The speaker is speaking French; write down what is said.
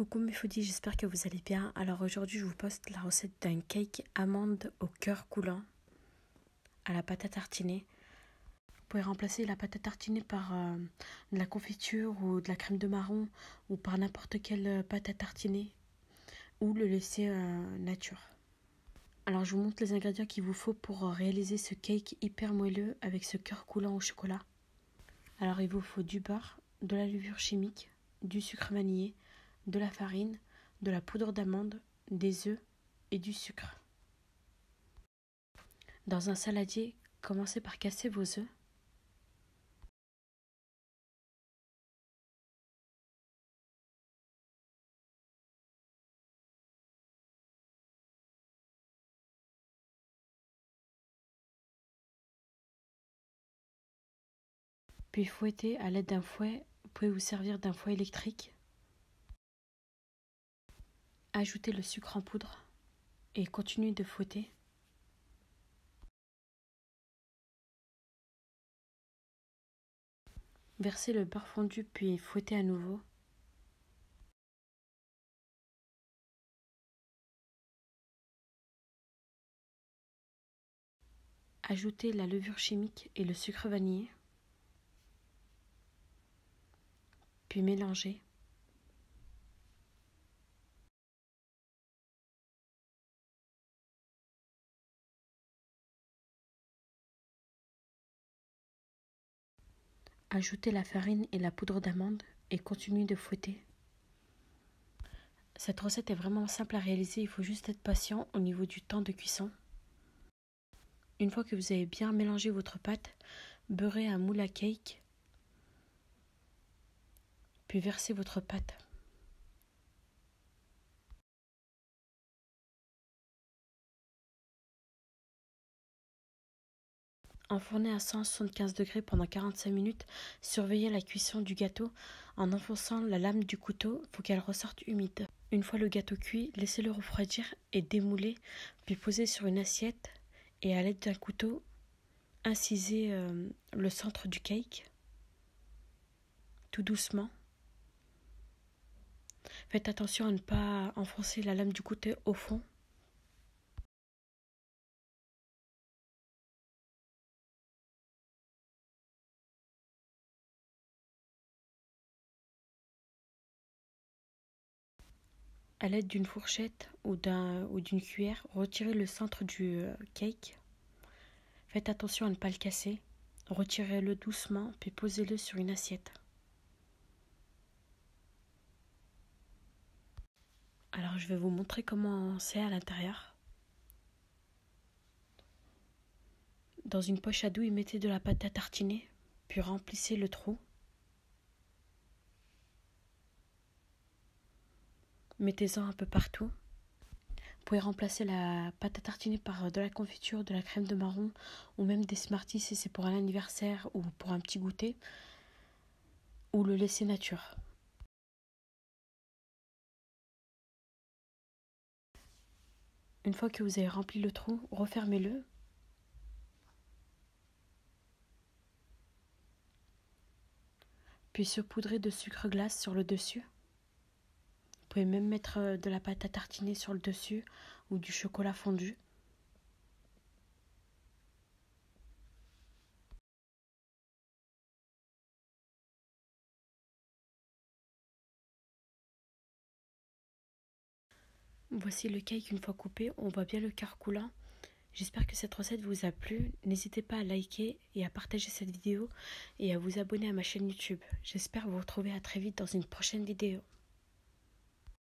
Coucou mes foodies, j'espère que vous allez bien. Alors aujourd'hui je vous poste la recette d'un cake amande au cœur coulant à la pâte à tartiner. Vous pouvez remplacer la pâte à tartiner par de la confiture ou de la crème de marron ou par n'importe quelle pâte à tartiner ou le laisser nature. Alors je vous montre les ingrédients qu'il vous faut pour réaliser ce cake hyper moelleux avec ce cœur coulant au chocolat. Alors il vous faut du beurre, de la levure chimique, du sucre vanillé, de la farine, de la poudre d'amande, des œufs et du sucre. Dans un saladier, commencez par casser vos œufs. Puis fouettez à l'aide d'un fouet. Vous pouvez vous servir d'un fouet électrique. Ajoutez le sucre en poudre et continuez de fouetter. Versez le beurre fondu puis fouettez à nouveau. Ajoutez la levure chimique et le sucre vanillé. Puis mélangez. Ajoutez la farine et la poudre d'amande et continuez de fouetter. Cette recette est vraiment simple à réaliser, il faut juste être patient au niveau du temps de cuisson. Une fois que vous avez bien mélangé votre pâte, beurrez un moule à cake, puis versez votre pâte. Enfournez à 175 degrés pendant 45 minutes. Surveillez la cuisson du gâteau en enfonçant la lame du couteau pour qu'elle ressorte humide. Une fois le gâteau cuit, laissez-le refroidir et démoulez, puis posez sur une assiette et à l'aide d'un couteau, incisez le centre du cake, tout doucement. Faites attention à ne pas enfoncer la lame du couteau au fond. À l'aide d'une fourchette ou d'une cuillère, retirez le centre du cake. Faites attention à ne pas le casser. Retirez-le doucement, puis posez-le sur une assiette. Alors je vais vous montrer comment c'est à l'intérieur. Dans une poche à douille, mettez de la pâte à tartiner, puis remplissez le trou. Mettez-en un peu partout. Vous pouvez remplacer la pâte à tartiner par de la confiture, de la crème de marron ou même des Smarties si c'est pour un anniversaire ou pour un petit goûter. Ou le laisser nature. Une fois que vous avez rempli le trou, refermez-le. Puis saupoudrez de sucre glace sur le dessus. Vous pouvez même mettre de la pâte à tartiner sur le dessus ou du chocolat fondu. Voici le cake une fois coupé, on voit bien le cœur coulant. J'espère que cette recette vous a plu. N'hésitez pas à liker et à partager cette vidéo et à vous abonner à ma chaîne YouTube. J'espère vous retrouver à très vite dans une prochaine vidéo.